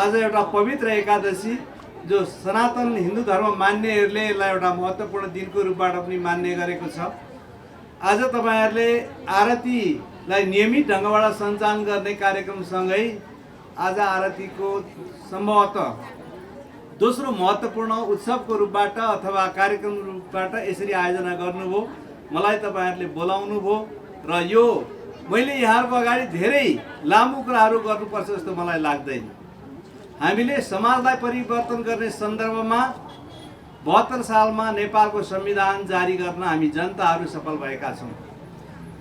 आज एउटा पवित्र एकादशी जो सनातन हिन्दू धर्म मान्नेहरूले यसलाई एउटा महत्त्वपूर्ण दिनको रूपबाट पनि मान्ने गरेको छ। आज तपाईहरुले आरतीलाई नियमित ढंगबाट सञ्चालन गर्ने कार्यक्रमसँगै आज आरतीको सम्भवतः दोस्रो महत्त्वपूर्ण उत्सवको रूपबाट अथवा कार्यक्रम रूपबाट यसरी आयोजना गर्नुभयो। मलाई तपाईहरुले बोलाउनु भयो र यो मैले यहाँहरुको अगाडि धेरै लामो कुराहरू गर्नुपर्छ जस्तो मलाई लाग्दैन। हामीले समाजलाई परिवर्तन गर्ने सन्दर्भमा 72 सालमा नेपालको संविधान जारी गर्न हामी जनताहरू सफल भएका छौं।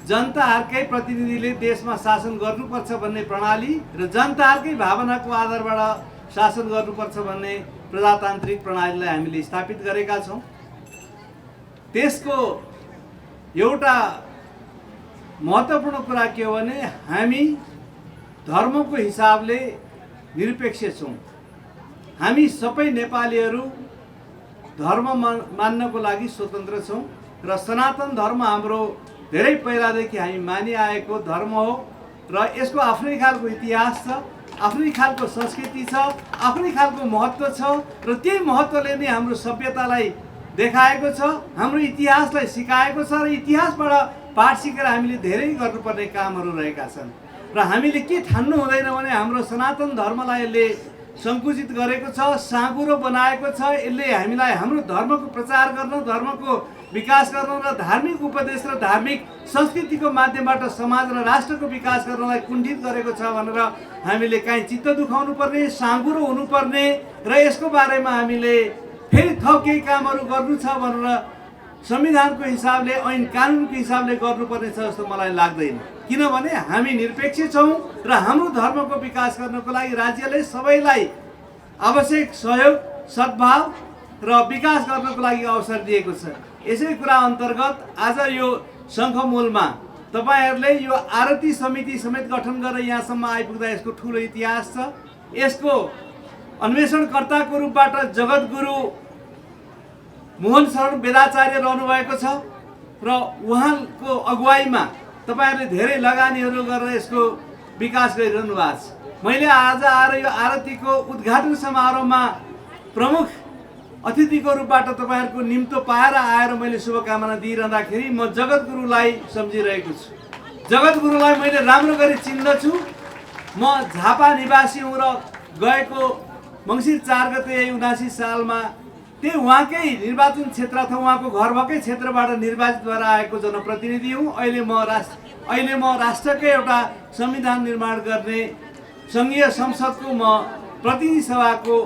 जनताहरूकै प्रतिनिधिले देशमा शासन गर्नुपर्छ भन्ने प्रणाली र जनताहरूकै भावनाको आधारबाट शासन गर्नुपर्छ भन्ने प्रजातान्त्रिक प्रणालीलाई हामीले स्थापित गरेका छौं। त्यसको एउटा महत्त्वपूर्ण कुरा के हो भने हामी धर्मको हिसाबले निरपेक्ष छौं। हामी सबै नेपालीहरू धर्म मान्नको लागि स्वतन्त्र छौं र सनातन धर्म हाम्रो धेरै पहिलादेखि हामी मानिआएको धर्म हो र यसको आफ्नै खालको इतिहास छ, आफ्नै खालको संस्कृति छ, आफ्नै खालको महत्त्व छ र त्यही महत्त्वले नै हाम्रो सभ्यतालाई देखाएको छ, हाम्रो इतिहासलाई सिकाएको छ र इतिहासबाट पाठ सिकेर हामीले धेरै गर्नुपर्ने कामहरू रहेका छन् र हामीले के ठान्नु हुँदैन भने हाम्रो सनातन धर्मलाई यसले संकुचित गरेको छ, साँगुरो बनाएको छ। यसले हामीलाई हाम्रो धर्मको प्रचार गर्न, धर्मको विकास गर्न र धार्मिक उपदेश र धार्मिक संस्कृतिको माध्यमबाट समाज र राष्ट्रको विकास गर्नलाई कुण्ठित गरेको छ भनेर हामीले काहीँ चित्त दुखाउनु पर्ने, साँगुरो हुनुपर्ने र यसको बारेमा हामीले फेरि थप केही कामहरू गर्नु छ भनेर संविधानको हिसाबले, ऐन कानुनको हिसाबले गर्नुपर्ने छ जस्तो मलाई लाग्दैन। किनभने हामी निरपेक्ष छौं र हाम्रो धर्मको विकास गर्नको लागि राज्यले सबैलाई आवश्यक सहयोग, सद्भाव र विकास गर्नको लागि अवसर दिएको छ। यसै कुरा अन्तर्गत आज यो शङ्खमूलमा तपाईहरुले यो आरती समिति समेत गठन गरेर यहाँसम्म आइपुग्दा यसको ठूलो इतिहास छ। यसको अन्वेषणकर्ताको रूपबाट जगतगुरु मोहन शरण वेदाचार्य रहनु भएको छ र उहाँको अगुवाईमा तपाईहरुले धेरै लगानीहरू गरेर यसको विकास गरिरहनु भएको छ। मैले आज आएर यो आरतीको उद्घाटन समारोहमा प्रमुख अतिथिको रूपबाट तपाईहरुको निम्तो पाएर आएर मैले शुभकामना दिइरहँदाखेरि म जगतगुरुलाई सम्झिरहेको छु। जगतगुरुलाई मैले राम्रो गरी चिन्दछु। म झापा निवासी हुँ र गएको मङ्सिर 4 गते 79 सालमा त्यही उहाँकै निर्वाचन क्षेत्र अथवा उहाँको घर भएकै क्षेत्रबाट निर्वाचित भएर आएको जनप्रतिनिधि हुँ। अहिले म राष्ट्रकै एउटा संविधान निर्माण गर्ने संघीय संसदको म प्रतिनिधि सभाको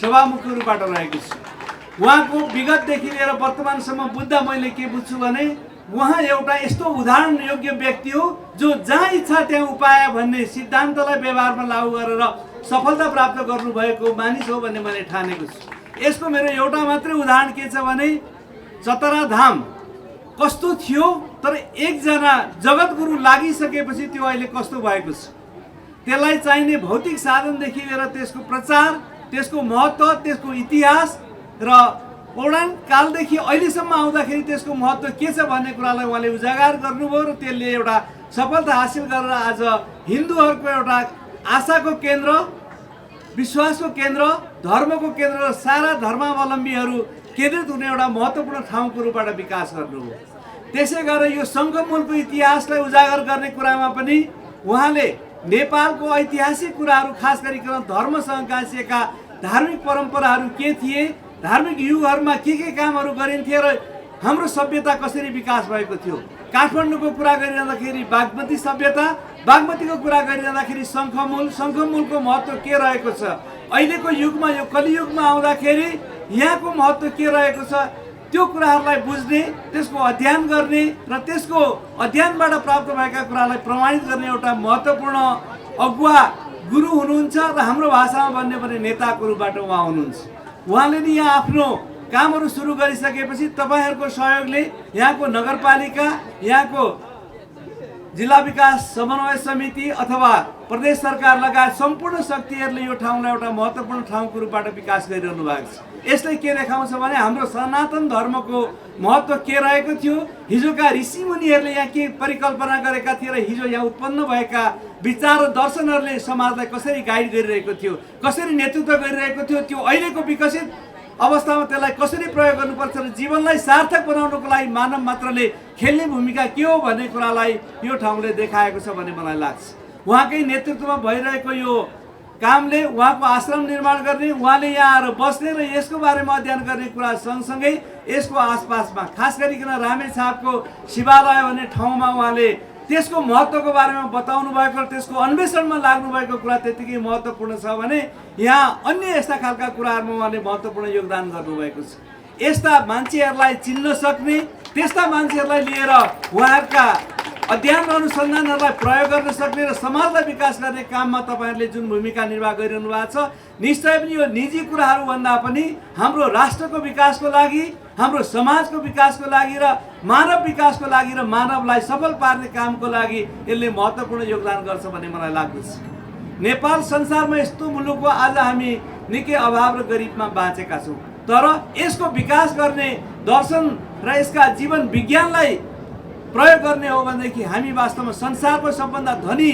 सभामुखको रूपबाट रहेको छु। उहाँको विगतदेखि लिएर वर्तमानसम्म बुझ्दा मैले के बुझ्छु भने उहाँ एउटा यस्तो उदाहरण योग्य व्यक्ति हो जो जहाँ इच्छा त्यहाँ उपाय भन्ने सिद्धान्तलाई व्यवहारमा लागू गरेर सफलता प्राप्त गर्नुभएको मानिस हो भन्ने मैले ठानेको छु। यसको मेरो एउटा मात्रै उदाहरण के छ भने चतरा धाम कस्तो थियो तर एकजना जगतगुरु लागिसकेपछि त्यो अहिले कस्तो भएको छ। त्यसलाई चाहिने भौतिक साधनदेखि लिएर त्यसको प्रचार, त्यसको महत्त्व, त्यसको इतिहास र पौराणिक कालदेखि अहिलेसम्म आउँदाखेरि त्यसको महत्त्व के छ भन्ने कुरालाई उहाँले उजागर गर्नुभयो र त्यसले एउटा सफलता हासिल गरेर आज हिन्दूहरूको एउटा आशाको केन्द्र, विश्वासको केन्द्र, धर्मको केन्द्र र सारा धर्मावलम्बीहरू केन्द्रित हुने एउटा महत्त्वपूर्ण ठाउँको रूपबाट विकास गर्नुभयो। त्यसै गरेर यो शङ्खमूलको इतिहासलाई उजागर गर्ने कुरामा पनि उहाँले नेपालको ऐतिहासिक कुराहरू, खास गरिकन धर्मसँग गाँसिएका धार्मिक परम्पराहरू के थिए, धार्मिक युगहरूमा के कामहरू गरिन्थे र हाम्रो सभ्यता कसरी विकास भएको थियो। काठमाडौँको कुरा गरिरहँदाखेरि बागमती सभ्यता, बागमतीको कुरा गरिरहँदाखेरि शङ्खमूल, शङ्खमूलको महत्त्व के रहेको छ, अहिलेको युगमा यो कलियुगमा आउँदाखेरि यहाँको महत्त्व के रहेको छ, त्यो कुराहरूलाई बुझ्ने, त्यसको अध्ययन गर्ने र त्यसको अध्ययनबाट प्राप्त भएका कुरालाई प्रमाणित गर्ने एउटा महत्त्वपूर्ण अगुवा गुरु हुनुहुन्छ र हाम्रो भाषामा भन्ने भने नेताको रूपबाट उहाँ हुनुहुन्छ। उहाँले नि यहाँ आफ्नो कामहरू सुरु गरिसकेपछि तपाईहरुको सहयोगले यहाँको नगरपालिका, यहाँको जिल्ला विकास समन्वय समिति अथवा प्रदेश सरकार लगायत सम्पूर्ण शक्तिहरूले यो ठाउँलाई एउटा महत्त्वपूर्ण ठाउँको रूपबाट विकास गरिरहनु भएको छ। यसले के देखाउँछ भने हाम्रो सनातन धर्मको महत्त्व के रहेको थियो, हिजोका ऋषिमुनिहरूले यहाँ के परिकल्पना गरेका थिए र हिजो यहाँ उत्पन्न भएका विचार र दर्शनहरूले समाजलाई कसरी गाइड गरिरहेको थियो, कसरी नेतृत्व गरिरहेको थियो, त्यो अहिलेको विकसित अवस्थामा त्यसलाई कसरी प्रयोग गर्नुपर्छ र जीवनलाई सार्थक बनाउनको लागि मानव मात्रले खेल्ने भूमिका के हो भन्ने कुरालाई यो ठाउँले देखाएको छ भन्ने मलाई लाग्छ। उहाँकै नेतृत्वमा भइरहेको यो कामले उहाँको आश्रम निर्माण गर्ने, उहाँले यहाँ आएर बस्ने र यसको बारेमा अध्ययन गर्ने कुरा सँगसँगै यसको आसपासमा खास गरिकन रामेछापको शिवालय भन्ने ठाउँमा उहाँले त्यसको महत्त्वको बारेमा बताउनु भएको र त्यसको अन्वेषणमा लाग्नु भएको कुरा त्यतिकै महत्त्वपूर्ण छ भने यहाँ अन्य यस्ता खालका कुराहरूमा उहाँले महत्त्वपूर्ण योगदान गर्नुभएको छ। यस्ता मान्छेहरूलाई चिन्न सक्ने, त्यस्ता मान्छेहरूलाई लिएर उहाँहरूका अध्ययन र अनुसन्धानहरूलाई प्रयोग गर्न सक्ने र समाजलाई विकास गर्ने काममा तपाईँहरूले जुन भूमिका निर्वाह गरिरहनु भएको छ, निश्चय पनि यो निजी कुराहरू भन्दा पनि हाम्रो राष्ट्रको विकासको लागि, हाम्रो समाजको विकासको लागि र मानव विकासको लागि र मानवलाई सफल पार्ने कामको लागि यसले महत्त्वपूर्ण योगदान गर्छ भन्ने मलाई लाग्दछ। नेपाल संसारमा यस्तो मुलुक हो, आज हामी निकै अभाव र गरिबमा बाँचेका छौँ, तर यसको विकास गर्ने दर्शन र यसका जीवन विज्ञानलाई प्रयोग गर्ने हो भनेदेखि हामी वास्तवमा संसारको सबभन्दा धनी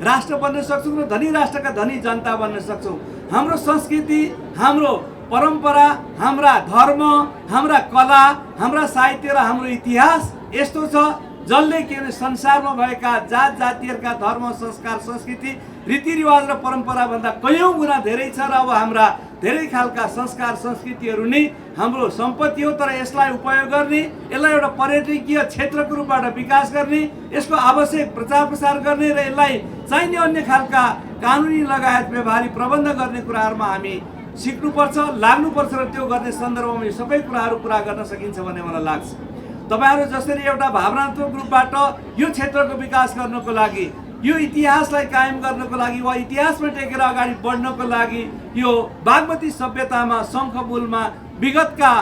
राष्ट्र बन्न सक्छौँ र धनी राष्ट्रका धनी जनता बन्न सक्छौँ। हाम्रो संस्कृति, हाम्रो परम्परा, हाम्रा धर्म, हाम्रा कला, हाम्रा साहित्य र हाम्रो इतिहास यस्तो छ जसले के भने संसारमा भएका जात जातिहरूका धर्म, संस्कार, संस्कृति, रीतिरिवाज र परम्परा भन्दा कयौँ गुणा धेरै छ र अब हाम्रा धेरै खालका संस्कार संस्कृतिहरू नै हाम्रो सम्पत्ति हो। तर यसलाई उपयोग गर्ने, यसलाई एउटा पर्यटकीय क्षेत्रको रूपबाट विकास गर्ने, यसको आवश्यक प्रचार प्रसार गर्ने र यसलाई चाहिने अन्य खालका कानुनी लगायत व्यवहारिक प्रबन्ध गर्ने कुराहरूमा हामी सिक्नुपर्छ, लाग्नुपर्छ र त्यो गर्ने सन्दर्भमा यो सबै कुराहरू पुरा गर्न सकिन्छ भन्ने मलाई लाग्छ। तपाईहरू जसरी एउटा भावनात्मक रूपबाट यो क्षेत्रको विकास गर्नको लागि, यो इतिहासलाई कायम गर्नको लागि वा इतिहासमा टेकेर अगाडि बढ्नको लागि यो बागमती सभ्यतामा शङ्खमूलमा विगतका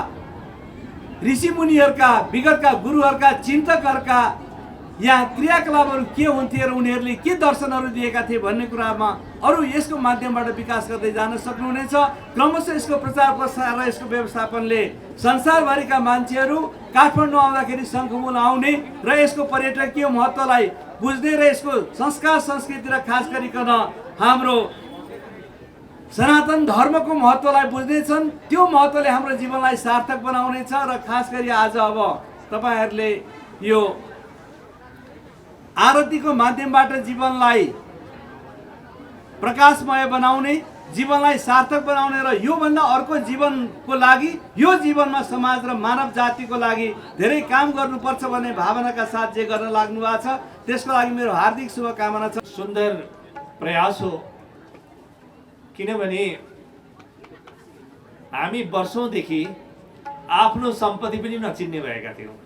ऋषिमुनिहरूका, विगतका गुरुहरूका, चिन्तकहरूका यहाँ क्रियाकलापहरू के हुन्थे र उनीहरूले के दर्शनहरू दिएका थिए भन्ने कुरामा अरू यसको माध्यमबाट विकास गर्दै जान सक्नुहुनेछ। क्रमशः यसको प्रचार प्रसार र यसको व्यवस्थापनले संसारभरिका मान्छेहरू काठमाडौँ आउँदाखेरि शङ्खमूल आउने र यसको पर्यटकीय महत्त्वलाई बुझ्ने र यसको संस्कार संस्कृति र खास गरिकन हाम्रो सनातन धर्मको महत्त्वलाई बुझ्नेछन्। त्यो महत्त्वले हाम्रो जीवनलाई सार्थक बनाउनेछ र खास गरी आज अब तपाईहरूले यो आरतीको माध्यमबाट जीवनलाई प्रकाशमय बनाउने, जीवनलाई सार्थक बनाउने र योभन्दा अर्को जीवनको लागि, यो जीवनमा समाज र मानव जातिको लागि धेरै काम गर्नुपर्छ भन्ने भावनाका साथ जे गर्न लाग्नु भएको छ त्यसको लागि मेरो हार्दिक शुभकामना छ। सुन्दर प्रयास हो, किनभने हामी वर्षौंदेखि आफ्नो सम्पत्ति पनि नचिन्ने भएका थियौँ।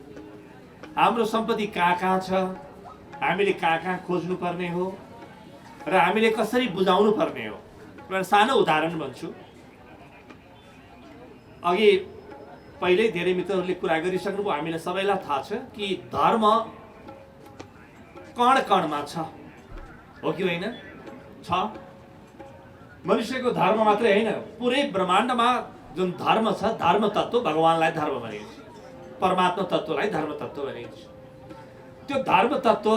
हाम्रो सम्पत्ति कहाँ छ, हामीले कहाँ खोज्नु पर्ने हो र हामीले कसरी बुझाउनु पर्ने हो। एउटा सानो उदाहरण भन्छु। अघि पहिल्यै धेरै मित्रहरूले कुरा गरिसक्नुभयो, हामीलाई सबैलाई थाहा छ कि धर्म कण कणमा छ, हो कि होइन? छ। मनुष्यको धर्म मात्रै होइन, पुरै ब्रह्माण्डमा जुन धर्म छ, धर्म तत्त्व भगवानलाई धर्म भनिन्छ, परमात्मा तत्त्वलाई धर्म तत्त्व भनिन्छ। त्यो धर्म तत्त्व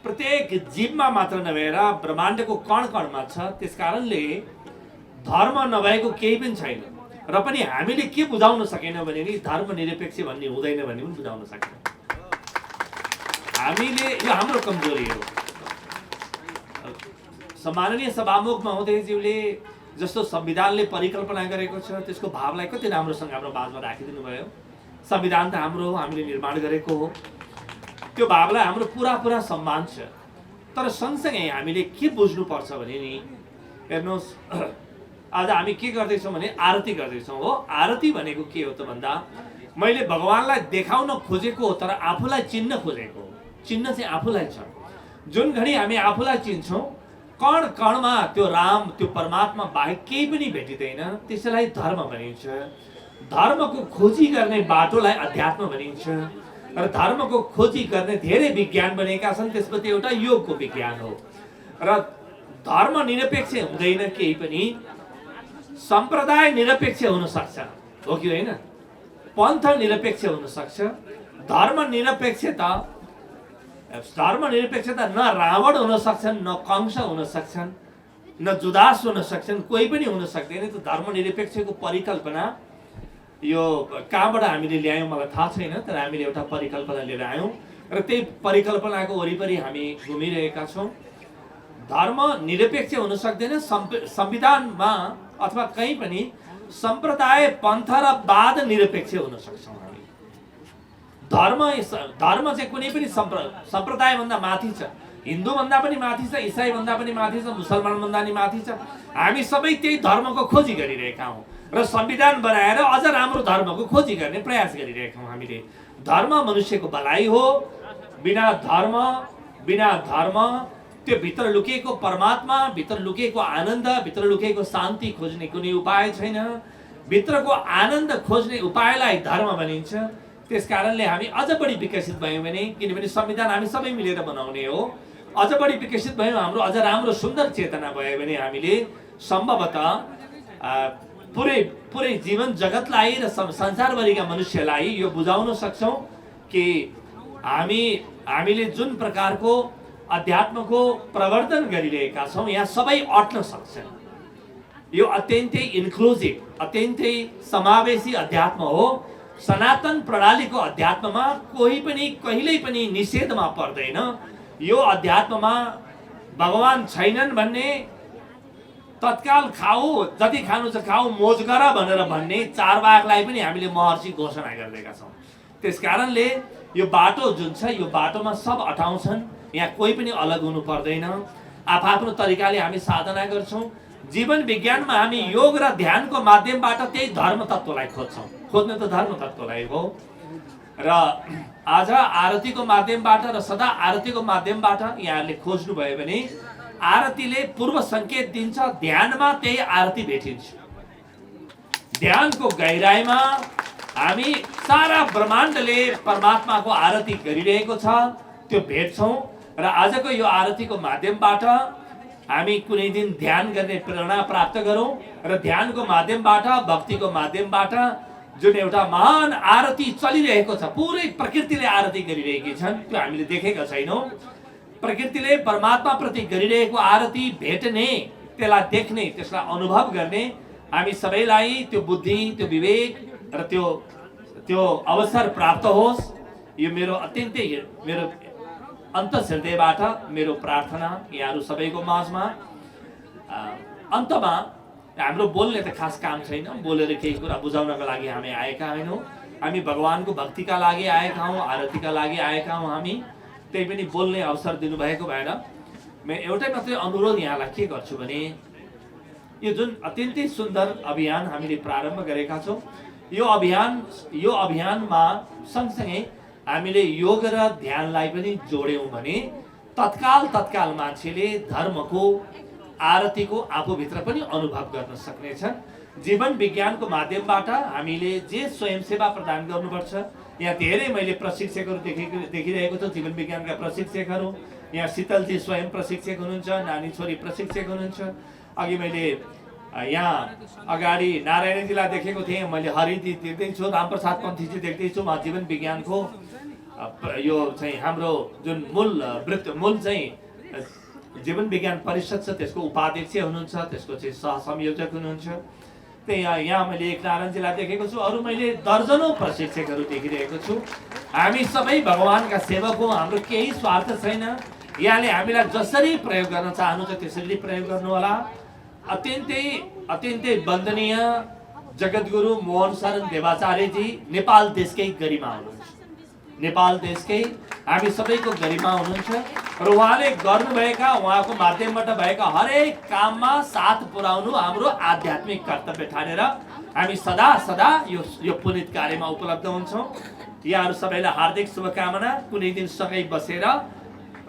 प्रत्येक जीवमा मात्र नभएर ब्रह्माण्डको कण कणमा छ। त्यसकारणले धर्म नभएको केही पनि छैन र पनि हामीले के बुझाउन सकेन भने नि धर्मनिरपेक्ष भन्ने हुँदैन भन्ने पनि बुझाउन सकेन। हामीले यो हाम्रो कमजोरी हो। सम्माननीय सभामुख महोदयज्यूले जस्तो संविधानले परिकल्पना गरेको छ त्यसको भावलाई कति राम्रोसँग हाम्रो माझमा राखिदिनु भयो। संविधान त हाम्रो हो, हामीले निर्माण गरेको हो, त्यो भावलाई हाम्रो पुरा सम्मान छ। तर सँगसँगै हामीले के बुझ्नुपर्छ भने नि हेर्नुहोस्, आज हामी के गर्दैछौँ भने आरती गर्दैछौँ। हो, आरती भनेको के हो त भन्दा मैले भगवानलाई देखाउन खोजेको हो तर आफूलाई चिन्न खोजेको हो। चिन्न चाहिँ आफूलाई छ। जुन घडी हामी आफूलाई चिन्छौँ, कण कणमा त्यो राम, त्यो परमात्मा बाहेक केही पनि भेटिँदैन, त्यसैलाई धर्म भनिन्छ। धर्मको खोजी गर्ने बाटोलाई अध्यात्म भनिन्छ र धर्मको खोजी गर्ने धेरै विज्ञान बनेका छन्। त्यसपछि एउटा योगको विज्ञान हो र धर्म निरपेक्ष हुँदैन, केही पनि सम्प्रदाय निरपेक्ष हुन सक्छ, हो कि होइन? पन्थ निरपेक्ष हुन सक्छ। धर्म निरपेक्षता न रावण हुन सक्छन्, न कंस हुन सक्छन्, न जुदास हुन सक्छन्, कोही पनि हुन सक्दैन। त्यो धर्म निरपेक्षको परिकल्पना यो कहाँबाट हामीले ल्यायौँ मलाई थाहा छैन, तर हामीले एउटा परिकल्पना लिएर आयौँ र त्यही परिकल्पनाको वरिपरि हामी घुमिरहेका छौँ। धर्म निरपेक्ष हुन सक्दैन संविधानमा अथवा कहीँ पनि। सम्प्रदाय, पन्थ र वाद निरपेक्ष हुन सक्छौँ हामी। धर्म चाहिँ कुनै पनि सम्प्रदायभन्दा माथि छ, हिन्दूभन्दा पनि माथि छ, इसाईभन्दा पनि माथि छ, मुसलमानभन्दा पनि माथि छ। हामी सबै त्यही धर्मको खोजी गरिरहेका हौँ र संविधान बनाएर अझ राम्रो धर्मको खोजी गर्ने प्रयास गरिरहेका हौँ हामीले। धर्म मनुष्यको भलाइ हो। बिना धर्म त्यो भित्र लुकेको परमात्मा, भित्र लुकेको आनन्द, भित्र लुकेको शान्ति खोज्ने कुनै उपाय छैन। भित्रको आनन्द खोज्ने उपायलाई धर्म भनिन्छ। त्यस कारणले हामी अझ बढी विकसित भयौँ भने, किनभने संविधान हामी सबै मिलेर बनाउने हो, अझ बढी विकसित भयौँ, हाम्रो अझ राम्रो सुन्दर चेतना भयो भने हामीले सम्भवतः पुरै जीवन जगतलाई र संसारभरिका मनुष्यलाई यो बुझाउन सक्छौँ कि हामीले जुन प्रकारको अध्यात्मको प्रवर्धन गरिरहेका छौँ, यहाँ सबै अट्न सक्छन्। यो अत्यन्तै इन्क्लुजिभ, अत्यन्तै समावेशी अध्यात्म हो। सनातन प्रणालीको अध्यात्ममा कोही पनि कहिल्यै पनि निषेधमा पर्दैन। यो अध्यात्ममा भगवान छैनन् भन्ने, तत्काल खाऊ, जति खानु छ खाऊ, मोज गर भनेर भन्ने चारवाकलाई पनि हामीले महर्षि घोषणा गरिदिएका छौँ। त्यस कारणले यो बाटो जुन छ, यो बाटोमा सब अटाउँछन्। यहाँ कोही पनि अलग हुनु पर्दैन। आफ्नो तरिकाले हामी साधना गर्छौँ। जीवन विज्ञानमा हामी योग र ध्यानको माध्यमबाट त्यही धर्म तत्त्वलाई खोज्छौँ। खोज्ने त धर्म तत्त्वलाई हो। र आज आरतीको माध्यमबाट र सदा आरतीको माध्यमबाट यहाँहरूले खोज्नुभयो भने आरतीले पूर्व सङ्केत दिन्छ। ध्यानमा त्यही आरती भेटिन्छ। ध्यानको गहिराइमा हामी सारा ब्रह्माण्डले परमात्माको आरती गरिरहेको छ, त्यो भेट्छौँ। र आजको यो आरतीको माध्यमबाट हामी कुनै दिन ध्यान गर्ने प्रेरणा प्राप्त गरौँ र ध्यानको माध्यमबाट, भक्तिको माध्यमबाट जुन एउटा महान आरती चलिरहेको छ, पुरै प्रकृतिले आरती गरिरहेकी छन्, त्यो हामीले देखेका छैनौँ। प्रकृतिले परमात्मा प्रति गरिरहेको आरती भेट्ने, त्यसलाई देख्ने, त्यसलाई अनुभव गर्ने हामी सबैलाई त्यो बुद्धि, त्यो विवेक र त्यो अवसर प्राप्त होस्। यो मेरो अत्यन्तै मेरो अन्तर्हृदयबाट मेरो प्रार्थना यहाँहरू सबैको माझमा। अन्तमा हाम्रो बोल्ने त खास काम छैन, बोलेर केही कुरा बुझाउनको लागि हामी आएका होइनौँ। हामी भगवानको भक्तिका लागि आएका हौँ, आरतीका लागि आएका हौँ। हामी त्यही पनि बोल्ने अवसर दिनुभएको भएर म एउटै मात्रै अनुरोध यहाँलाई के गर्छु भने, यो जुन अत्यन्तै सुन्दर अभियान हामीले प्रारम्भ गरेका छौँ, यो अभियानमा सँगसँगै हामीले योग र ध्यानलाई पनि जोड्यौँ भने तत्काल मान्छेले धर्मको, आरतीको आफूभित्र पनि अनुभव गर्न सक्नेछन्। जीवन विज्ञानको माध्यमबाट हामीले जे स्वयंसेवा प्रदान गर्नुपर्छ, यहाँ धेरै मैले प्रशिक्षकहरू देखिरहेको छु, जीवन विज्ञानका प्रशिक्षकहरू। यहाँ शीतलजी स्वयं प्रशिक्षक हुनुहुन्छ, नानी छोरी प्रशिक्षक हुनुहुन्छ। अघि मैले यहाँ अगाडि नारायणजीलाई देखेको थिएँ, मैले हरिजी देख्दैछु, रामप्रसाद पन्थीजी देख्दैछु। उहाँ जीवन विज्ञानको यो चाहिँ हाम्रो जुन मूल चाहिँ जीवन विज्ञान परिषद छ, त्यसको उपाध्यक्ष हुनुहुन्छ, त्यसको चाहिँ सहसंयोजक हुनुहुन्छ। त्यही यहाँ मैले एक नारायणजीलाई देखेको छु, अरू मैले दर्जनौँ प्रशिक्षकहरू देखिरहेको छु। हामी सबै भगवानका सेवक हौँ, हाम्रो केही स्वार्थ छैन। यहाँले हामीलाई जसरी प्रयोग गर्न चाहनुहुन्छ त्यसरी प्रयोग गर्नुहोला। अत्यन्तै वन्दनीय जगद्गुरु मोहन शरण देवाचार्यजी नेपाल देशकै गरिमा हुनुहुन्छ। नेपाल देशकै हामी सबैको गरिमा हुनुहुन्छ र उहाँले गर्नुभएका, उहाँको माध्यमबाट भएका हरेक काममा साथ पुर्याउनु हाम्रो आध्यात्मिक कर्तव्य ठानेर हामी सदा यो पुनित कार्यमा उपलब्ध हुन्छौँ। यहाँहरू सबैलाई हार्दिक शुभकामना। कुनै दिन सँगै बसेर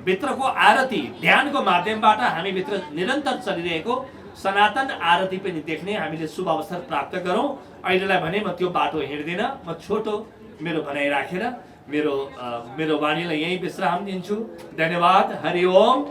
भित्रको आरती, ध्यानको माध्यमबाट हामी भित्र निरन्तर चलिरहेको सनातन आरती पनि देख्ने हामीले शुभ अवसर प्राप्त गरौँ। अहिलेलाई भने म त्यो बाटो हिँड्दिनँ। म छोटो मेरो भनाइ राखेर मेरो वाणीलाई यहीँ विश्राम दिन्छु। धन्यवाद। हरि ओम।